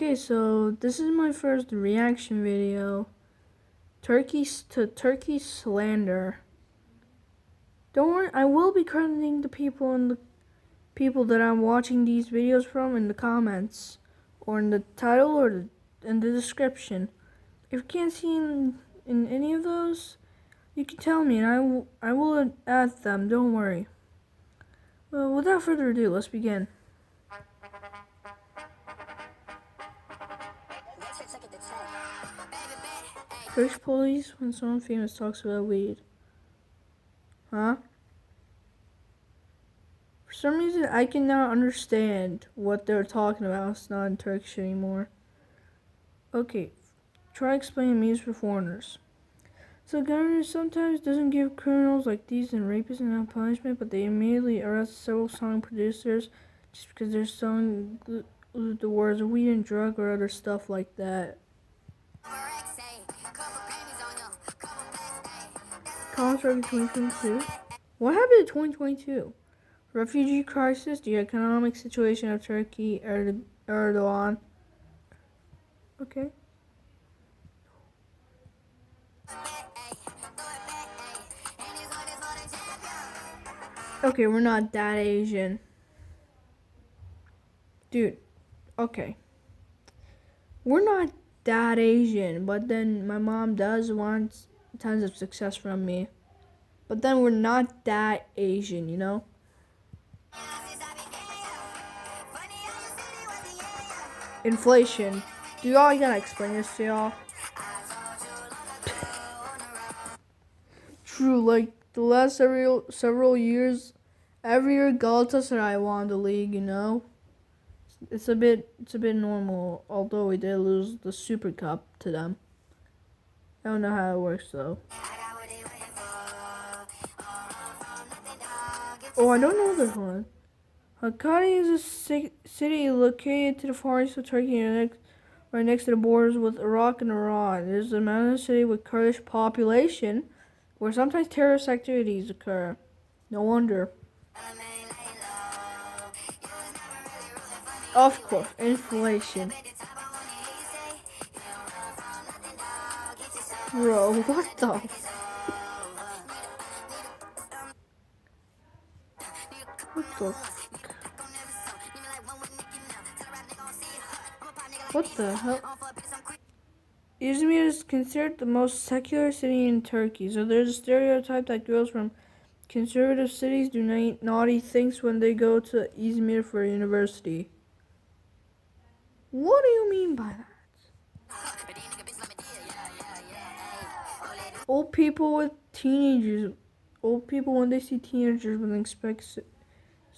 Okay, so this is my first reaction video. Turkey slander. Don't worry, I will be crediting the people that I'm watching these videos from in the comments, or in the title, or in the description. If you can't see in any of those, you can tell me, and I will add them. Don't worry. Well, without further ado, let's begin. Turkish police when someone famous talks about weed. Huh? For some reason, I cannot understand what they're talking about. It's not in Turkish anymore. Okay, try explaining means for foreigners. So government sometimes doesn't give criminals like these and rapists enough punishment, but they immediately arrest several song producers just because they're selling the words weed and drug or other stuff like that. Comments from 2022. What happened in 2022? Refugee crisis, the economic situation of Turkey, Erdogan. Okay. Okay, we're not that Asian. Dude, okay. We're not that Asian, but then my mom does want tons of success from me. But then we're not that Asian, you know? Inflation. Do y'all gotta explain this to y'all? True, like the last several years, every year Galatasaray won the league, you know? It's a bit normal, although we did lose the Super Cup to them. I don't know how it works though. Oh, I don't know this one. Hakkari is a city located to the far east of Turkey right next to the borders with Iraq and Iran. It is a mountainous city with Kurdish population where sometimes terrorist activities occur. No wonder. Of course, inflation. Bro, what the What the What the hell? Izmir is considered the most secular city in Turkey, so there's a stereotype that girls from conservative cities do naughty things when they go to Izmir for university. What do you mean by that? Old people when they see teenagers will expect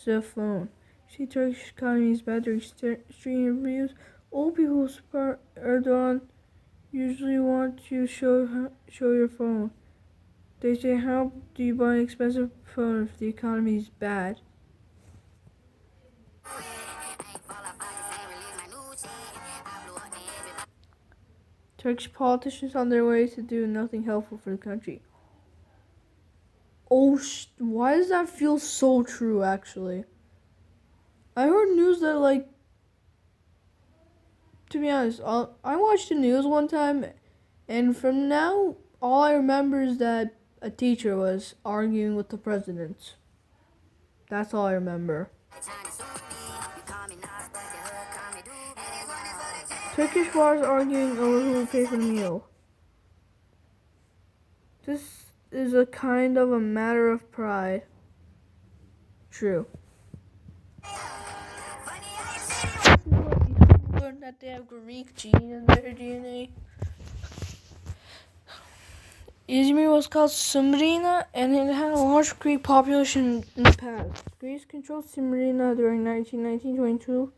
a phone. See, Turkish economy is bad during street interviews. Old people support Erdogan usually want you to show your phone. They say, how do you buy an expensive phone if the economy is bad? Turkish politicians on their way to do nothing helpful for the country. Oh, why does that feel so true, actually? I heard news that, like, to be honest, I watched the news one time, and from now, all I remember is that a teacher was arguing with the president. That's all I remember. Turkish fathers arguing over who will pay for the meal. This is a kind of a matter of pride. True. Learned that they have Greek gene in their DNA. Izmir was called Smyrna, and it had a large Greek population in the past. Greece controlled Smyrna during 1919-22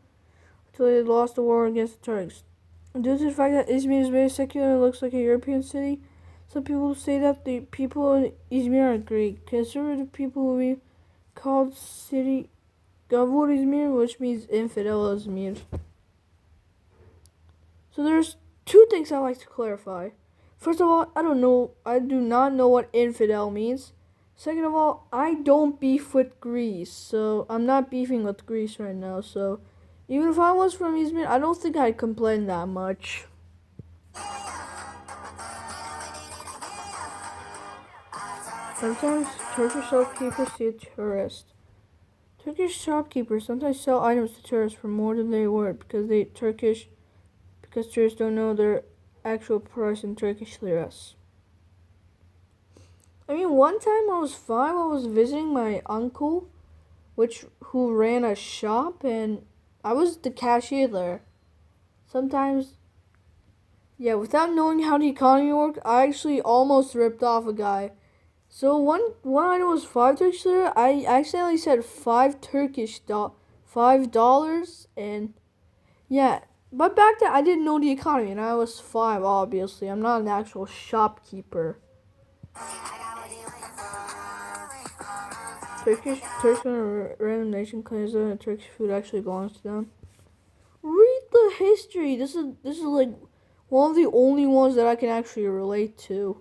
until they lost the war against the Turks. Due to the fact that Izmir is very secular and looks like a European city, some people say that the people in Izmir are Greek. Conservative people will be called city Gavur Izmir, which means infidel Izmir. So there's two things I'd like to clarify. First of all, I do not know what infidel means. Second of all, I don't beef with Greece, so I'm not beefing with Greece right now, so Even if I was from Izmir, I don't think I'd complain that much. Sometimes Turkish shopkeepers see a tourist. Turkish shopkeepers sometimes sell items to tourists for more than they were because tourists don't know their actual price in Turkish liras. I mean, one time I was 5, I was visiting my uncle, who ran a shop, and I was the cashier there. Sometimes, yeah, without knowing how the economy worked, I actually almost ripped off a guy. So one item was 5 Turkish lira. I accidentally said $5, and yeah. But back then I didn't know the economy, and I was 5. Obviously, I'm not an actual shopkeeper. Turks are a random nation claims that Turkish food actually belongs to them. Read the history. This is like one of the only ones that I can actually relate to.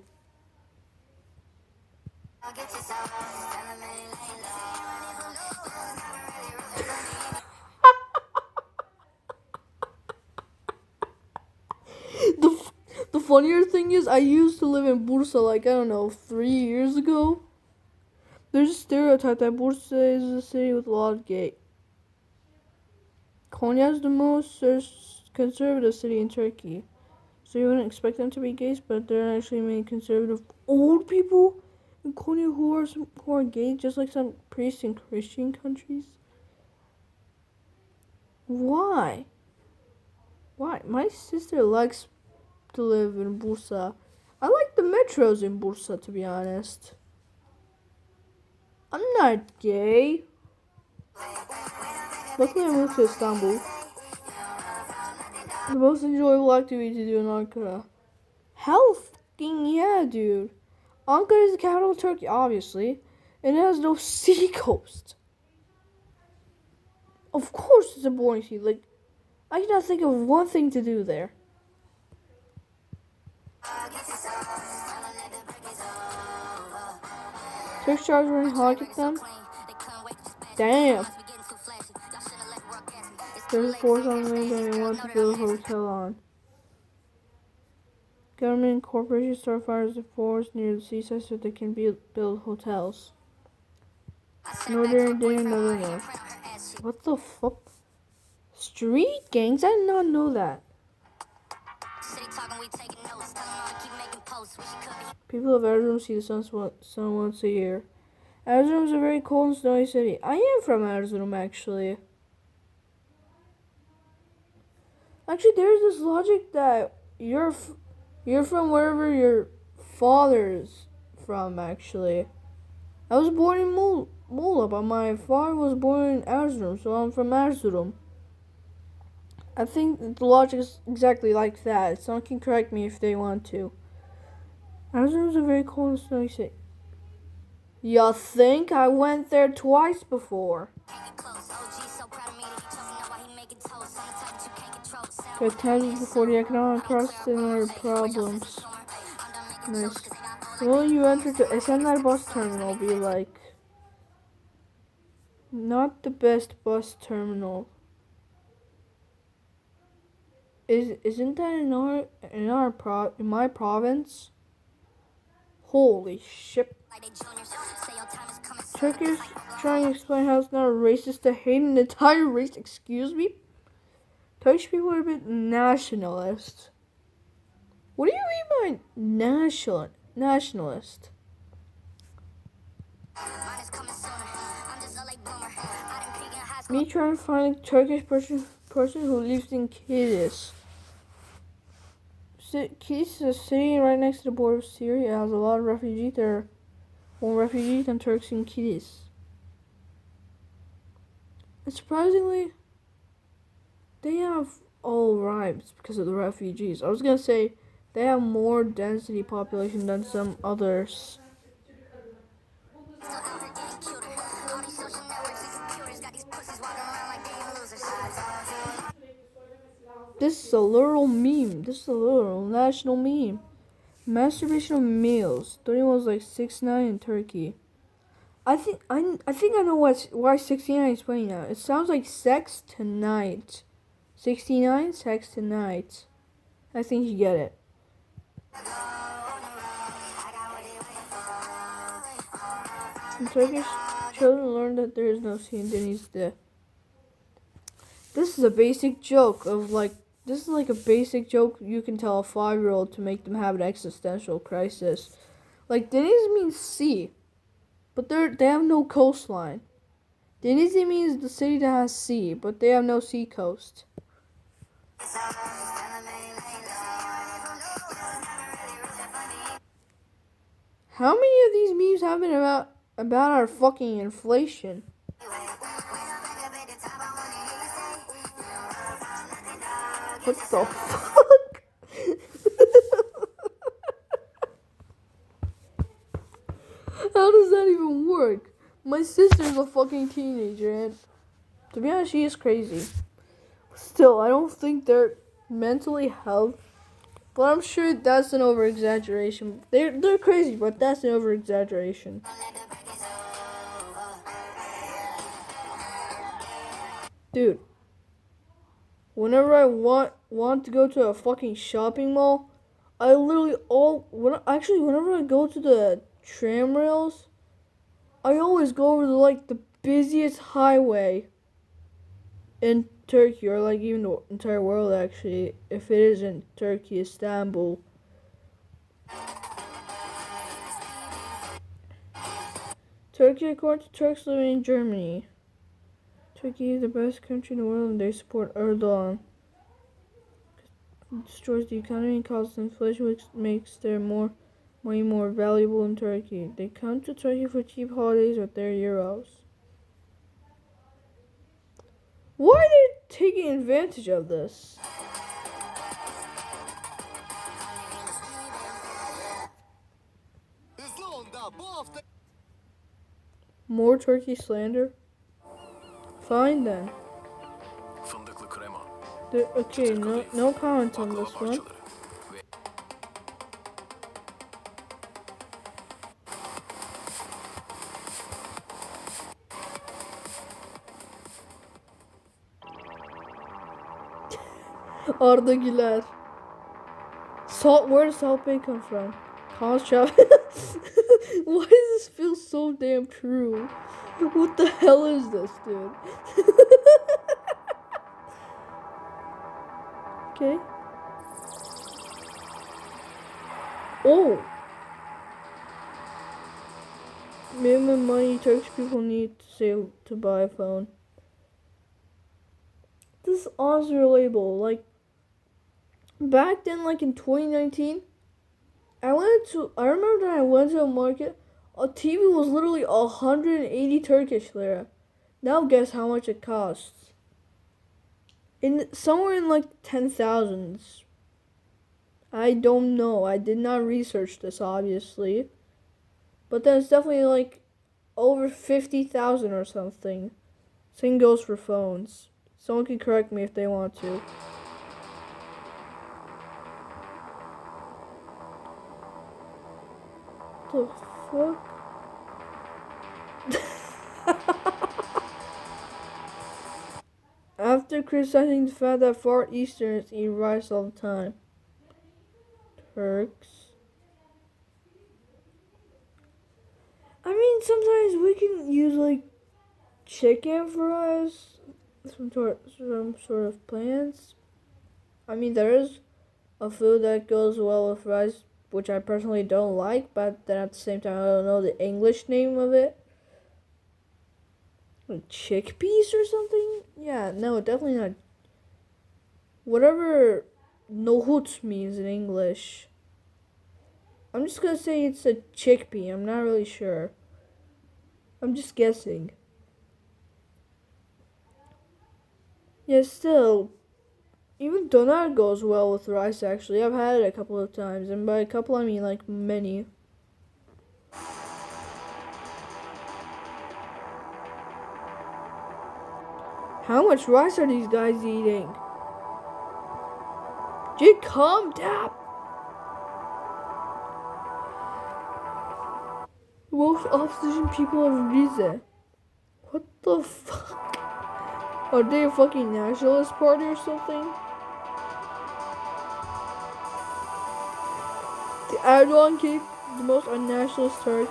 The funnier thing is, I used to live in Bursa like, I don't know, 3 years ago. There's a stereotype that Bursa is a city with a lot of gay. Konya is the most conservative city in Turkey. So you wouldn't expect them to be gays, but there are actually many conservative old people in Konya who are gay, just like some priests in Christian countries. Why? My sister likes to live in Bursa. I like the metros in Bursa, to be honest. I'm not gay. Luckily, I moved to Istanbul. The most enjoyable activity to do in Ankara. Fucking yeah, dude. Ankara is the capital of Turkey, obviously, and it has no sea coast. Of course, it's a boring city. Like, I cannot think of one thing to do there. Turks charge running hog at them. Damn. There's a forest on the land that they want to build a hotel on. Government and corporations start fires in forests near the seaside so they can build hotels. Northern day and northern north. What the fuck? Street gangs? I did not know that. People of Erzurum see the sun once a year. Erzurum is a very cold and snowy city. I am from Erzurum, actually. Actually, there's this logic that you're from wherever your father's from, actually. I was born in Muğla, but my father was born in Erzurum, so I'm from Erzurum. I think the logic is exactly like that. Someone can correct me if they want to. Erzurum is a very cold and snowy city. You think? I went there twice before. There are times before the economic crisis and other problems. Nice. Will you enter to Esenler bus terminal be like? Not the best bus terminal. Isn't that in my province? Holy shit. Turkish trying to explain how it's not racist to hate an entire race. Excuse me? Turkish people are a bit nationalist. What do you mean by nationalist? Me trying to find a Turkish person who lives in Kilis. Kilis is a city right next to the border of Syria. It has a lot of refugees. There are more refugees than Turks in Kilis. And surprisingly, they have all rights because of the refugees. I was gonna say they have more density population than some others. This is a literal meme. This is a literal national meme. Masturbation of males. 31 was like 6'9" in Turkey. I think I know why 69 is playing now. It sounds like sex tonight. 69 sex tonight. I think you get it. In Turkish, children learn that there is no C in Deniz's death. This is a basic joke of like. This is like a basic joke you can tell a 5-year-old to make them have an existential crisis. Like, Deniz means sea, but they have no coastline. Denizli means the city that has sea, but they have no sea coast. How many of these memes have been about our fucking inflation? What the fuck? How does that even work? My sister's a fucking teenager, and to be honest, she is crazy. Still, I don't think they're mentally healthy, but I'm sure that's an over-exaggeration. They're crazy, but that's an over-exaggeration. Dude, whenever I want to go to a fucking shopping mall, I literally whenever I go to the tram rails, I always go over the busiest highway in Turkey, or like even the entire world actually, if it isn't Turkey, Istanbul. Turkey, according to Turks living in Germany. Turkey is the best country in the world and they support Erdogan. It destroys the economy and causes inflation, which makes their money more valuable in Turkey. They come to Turkey for cheap holidays with their euros. Why are they taking advantage of this? More Turkey slander? Fine then. Okay, no comment on this one. Arda Güler. Where does Salt Bay come from? College Travis. Why does this feel so damn true? What the hell is this, dude? Okay. Oh. Minimum money Turkish people need to save to buy a phone. This is honestly relatable. Like, back then, like in 2019, I remember that I went to a market. A TV was literally 180 Turkish lira. Now guess how much it costs. Somewhere in like 10,000s. I don't know. I did not research this, obviously. But then it's definitely like over 50,000 or something. Same goes for phones. Someone can correct me if they want to. The fuck? After criticizing the fact that Far Easterners eat rice all the time. Turks. I mean, sometimes we can use like chicken for rice. Some sort of plants. I mean, there is a food that goes well with rice, which I personally don't like, but then at the same time I don't know the English name of it. Like chickpeas or something? Yeah, no, definitely not. Whatever nohut means in English. I'm just gonna say it's a chickpea. I'm not really sure. I'm just guessing. Yeah, still, even doner goes well with rice, actually. I've had it a couple of times, and by a couple I mean like many. How much rice are these guys eating? Jay, calm down. Most opposition people of Rize. What the fuck? Are they a fucking nationalist party or something? The Erdogan king, the most unnationalist Turk.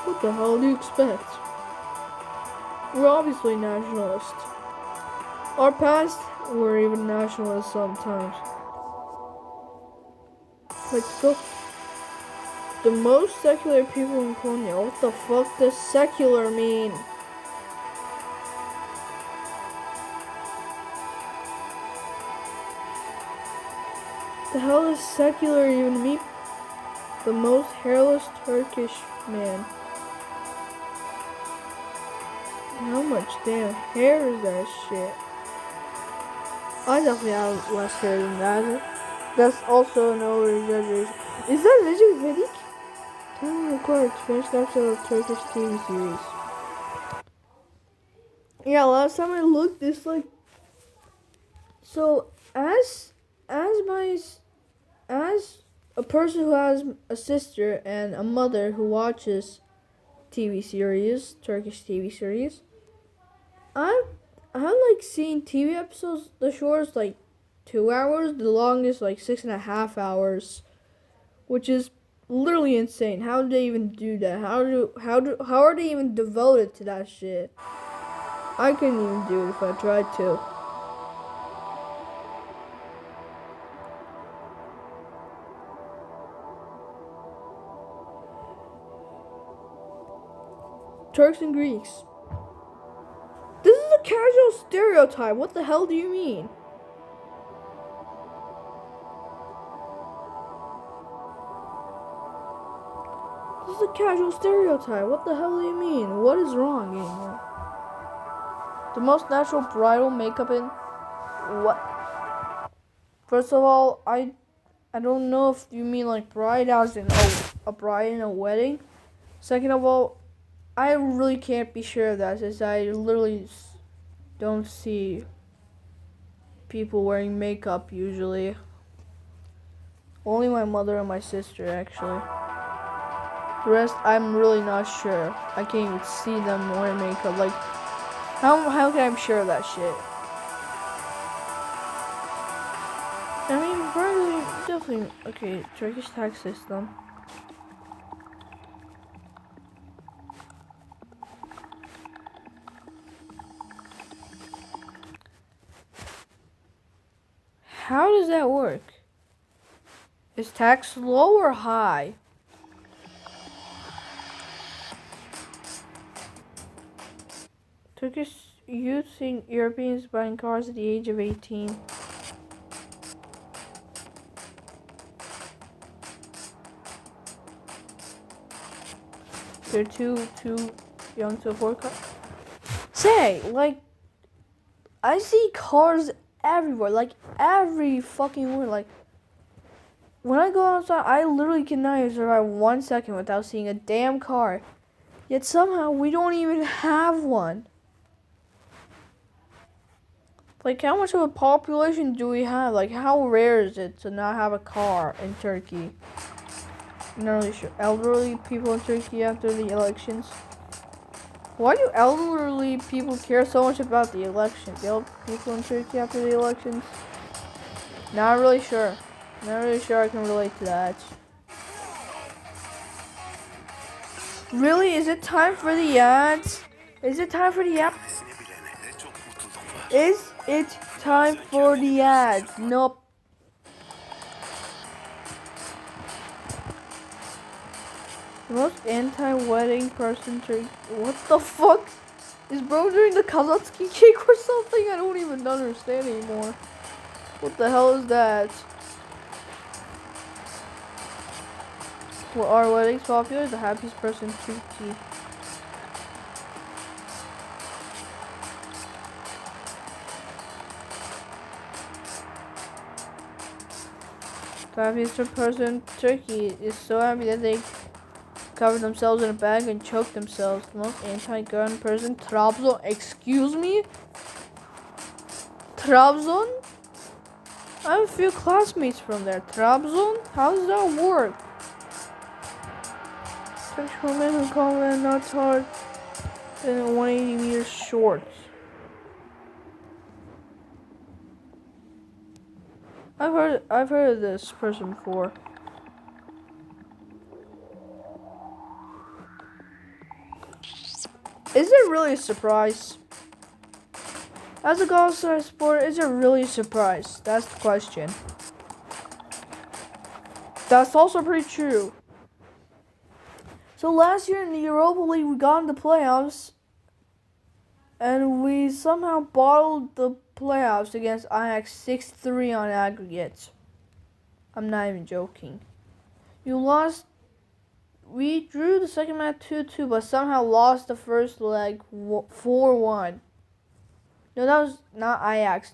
What the hell do you expect? We're obviously nationalist. Our past, we're even nationalist sometimes. Like, the most secular people in Konya. What the fuck does secular mean? The hell does secular even mean? The most hairless Turkish man. How much damn hair is that shit? I definitely have less hair than that. That's also an over-exaggeration. Is that Recep İvedik? Time required to finish an episode of Turkish TV series. Yeah, last time I looked, it's like... So, as a person who has a sister and a mother who watches TV series, Turkish TV series, I like seeing TV episodes. The shortest like 2 hours, the longest like 6.5 hours, which is literally insane. How do they even do that? How are they even devoted to that shit? I couldn't even do it if I tried to. Turks and Greeks. This is a casual stereotype. What the hell do you mean? This is a casual stereotype. What the hell do you mean? What is wrong anymore? The most natural bridal makeup in what? First of all, I don't know if you mean like bride as in a bride in a wedding. Second of all, I really can't be sure of that since I literally don't see people wearing makeup usually. Only my mother and my sister actually. The rest, I'm really not sure. I can't even see them wearing makeup. Like, how can I be sure of that shit? I mean, probably, definitely, okay, Turkish tax system. How does that work? Is tax low or high? Turkish youth seeing Europeans buying cars at the age of 18. They're too young to afford cars. Say, like, I see cars everywhere, like every fucking word. Like, when I go outside, I literally cannot even survive 1 second without seeing a damn car. Yet somehow we don't even have one. Like, how much of a population do we have? Like, how rare is it to not have a car in Turkey? I'm not really sure. Elderly people in Turkey after the elections. Why do elderly people care so much about the elections? People in Turkey after the elections? Not really sure. Not really sure I can relate to that. Really? Is it time for the ads? Is it time for the ads? Is it time for the ads? Nope. The most anti-wedding person to... What the fuck? Is bro doing the Kazatsky cake or something? I don't even understand anymore. What the hell is that? Well, are weddings popular? The happiest person in Turkey. The happiest person in Turkey is so happy that they cover themselves in a bag and choke themselves. The most anti-gun person, Trabzon. Excuse me? Trabzon? I have a few classmates from there. Trabzon? How does that work? Turkish women who call them not taller than 180 meters short. I've heard of this person before. Is it really a surprise? As a golf sport, is it really a surprise? That's the question. That's also pretty true. So last year in the Europa League, we got in the playoffs, and we somehow bottled the playoffs against Ajax 6-3 on aggregate. I'm not even joking. We drew the second match 2-2, but somehow lost the first leg 4-1. No, that was not Ajax.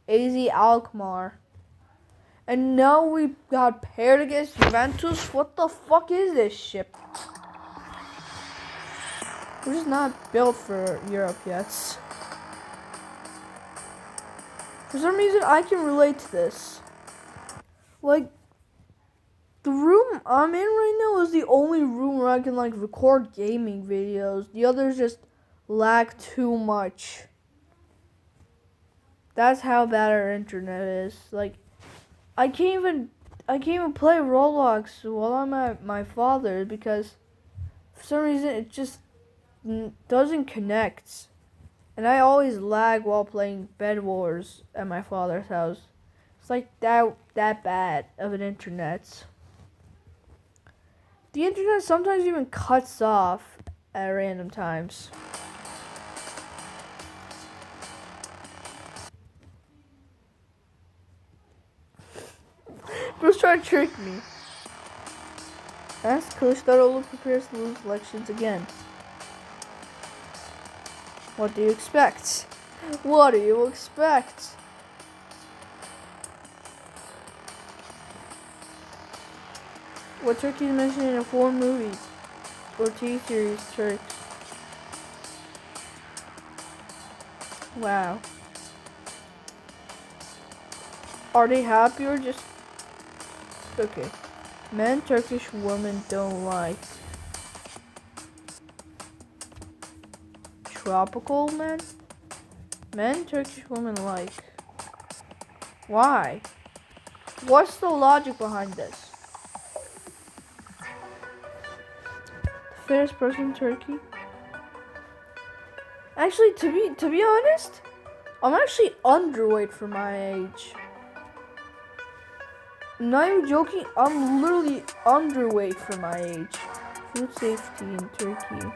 AZ Alkmaar. And now we got paired against Juventus. What the fuck is this shit? We're just not built for Europe yet. For some reason, I can relate to this. Like, the room I'm in right now is the only room where I can, like, record gaming videos. The others just lag too much. That's how bad our internet is. Like, I can't even play Roblox while I'm at my father's because for some reason it just doesn't connect. And I always lag while playing Bed Wars at my father's house. It's like that bad of an internet. The internet sometimes even cuts off at random times. Bruce trying to trick me. As Kılıçdaroğlu prepares to lose elections again. What do you expect? What do you expect? What Turkey is mentioned in a foreign movie or TV series, Turk. Wow. Are they happy or just... Okay. Men Turkish women don't like. Tropical men? Men Turkish women like. Why? What's the logic behind this? The fittest person in Turkey? Actually, to be honest, I'm actually underweight for my age. I'm not even joking, I'm literally underweight for my age. Food safety in Turkey.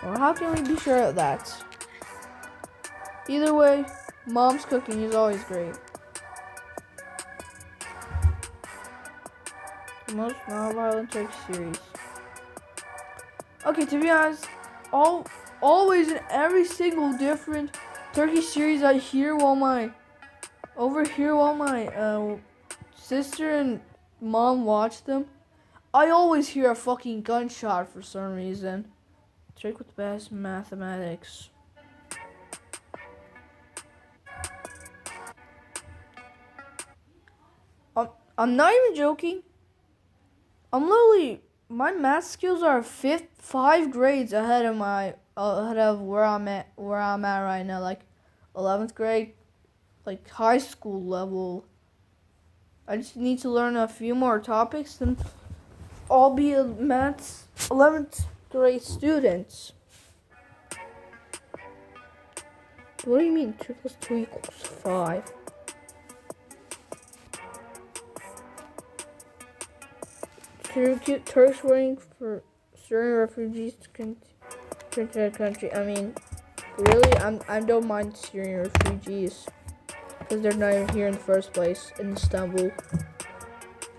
Well, how can we be sure of that? Either way, mom's cooking is always great. The most non-violent Turkish series. Okay, to be honest, always in every single different Turkish series I hear while my sister and mom watch them, I always hear a fucking gunshot for some reason. Trick with the best mathematics. I'm not even joking. I'm literally, my math skills are 5 grades ahead of where I'm at right now, like 11th grade, like high school level. I just need to learn a few more topics and I'll be a maths 11th grade student. What do you mean 2 + 2 = 5? Turks waiting for Syrian refugees to come to their country. I mean, really, I don't mind Syrian refugees because they're not even here in the first place in Istanbul,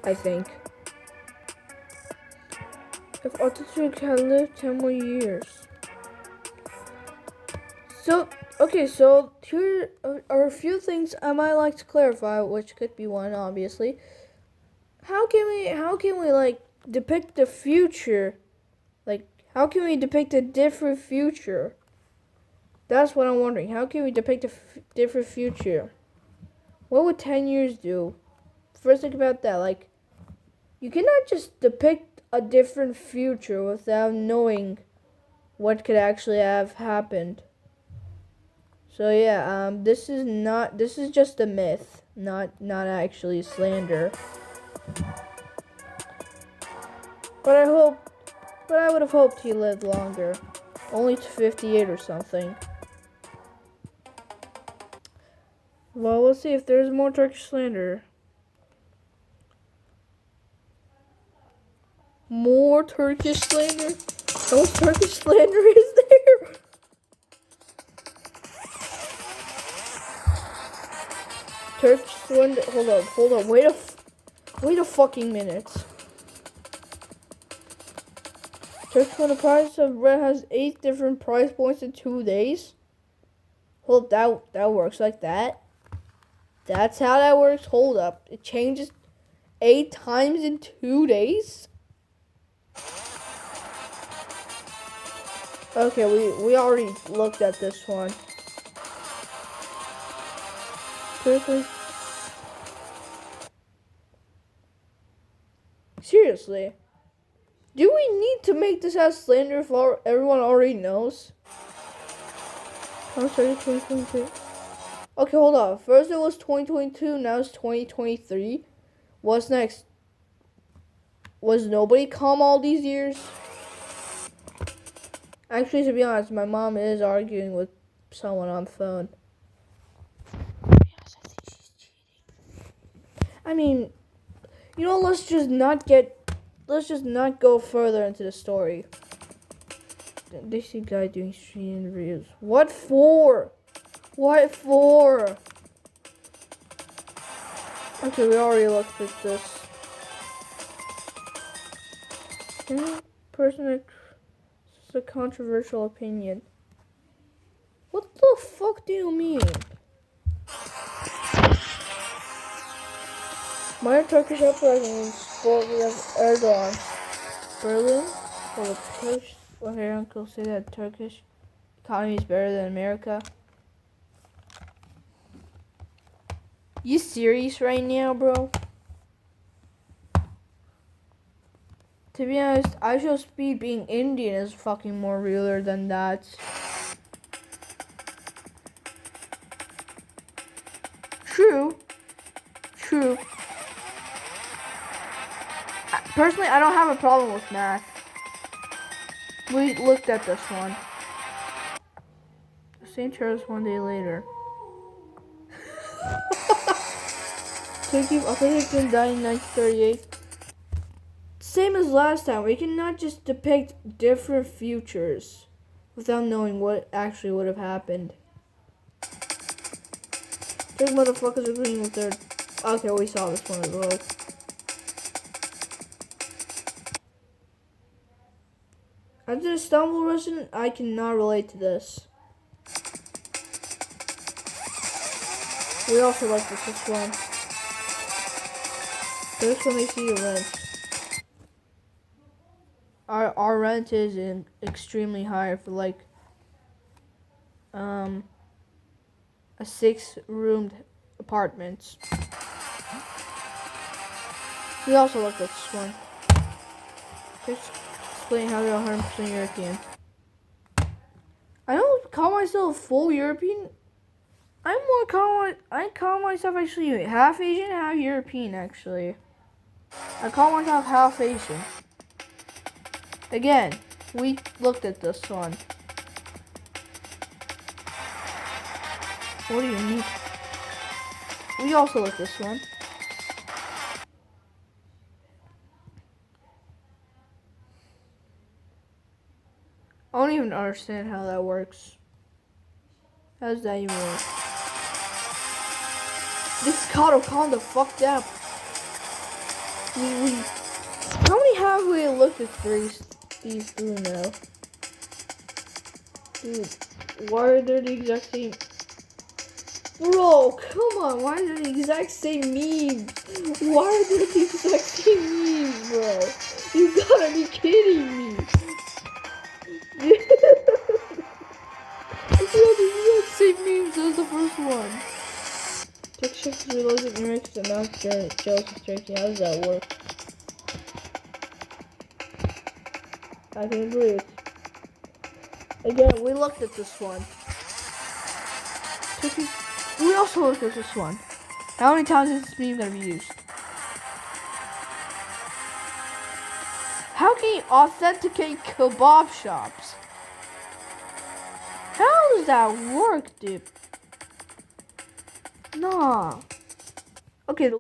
I think. If Atatürk had lived 10 more years. So here are a few things I might like to clarify, which could be one, obviously. How can we like depict the future? Like, how can we depict a different future? That's what I'm wondering. How can we depict a different future? What would 10 years do? First, think about that. Like, You cannot just depict a different future without knowing what could actually have happened. So yeah, this is just a myth, not actually slander. But I would have hoped he lived longer. Only to 58 or something. Well, let's see if there's more Turkish slander. More Turkish slander? How much Turkish slander is there? Turkish slander. Hold up. Wait a fucking minute. Turkish when the price of bread has 8 different price points in 2 days. Hold up, that works like that. That's how that works. Hold up. It changes 8 times in 2 days? Okay, we already looked at this one. Seriously? Do we need to make this as slander if everyone already knows? I'm sorry, 2023. Okay, hold on. First it was 2022, now it's 2023. What's next? Was nobody calm all these years? Actually, to be honest, my mom is arguing with someone on the phone. Yes, I think she's cheating. I mean, you know, let's just not go further into the story. They see guy doing street interviews. What for? What for? Okay, we already looked at this. Person it's a controversial opinion. What the fuck do you mean? My Turkish uprising sport we have Erdogan. Berlin? Well, the Turkish, well, here uncle say that Turkish economy is better than America. You serious right now, bro? To be honest, I feel speed being Indian is fucking more realer than that. True. Personally, I don't have a problem with math. We looked at this one. St. Charles one day later. Turkey authorization died in 1938. Same as last time, we cannot just depict different futures without knowing what actually would have happened. Those motherfuckers agreeing with their... Okay, we saw this one as well. As an Istanbul resident, I cannot relate to this. We also like this one. First when they see your rent. Our rent is extremely high for like a 6-roomed apartment. We also looked at this one. Just explain how they're 100% European. I don't call myself full European. I call myself actually half Asian, half European actually. I call myself half Asian. Again, we looked at this one. What do you mean? We also looked at this one. I don't even understand how that works. How does that even work? This Kato calm the fuck down. How many have we looked at these through now? Dude, why are they the exact same? Bro, come on, why are they the exact same memes? Why are they the exact same memes, bro? You gotta be kidding me. It's the exact same memes as the first one. Tech shift is realistic lyrics that mounts jokes with Turkey. How does that work? I can agree. Again, we looked at this one. We also looked at this one. How many times is this meme gonna be used? How can you authenticate kebab shops? How does that work, dude? Nah. Okay.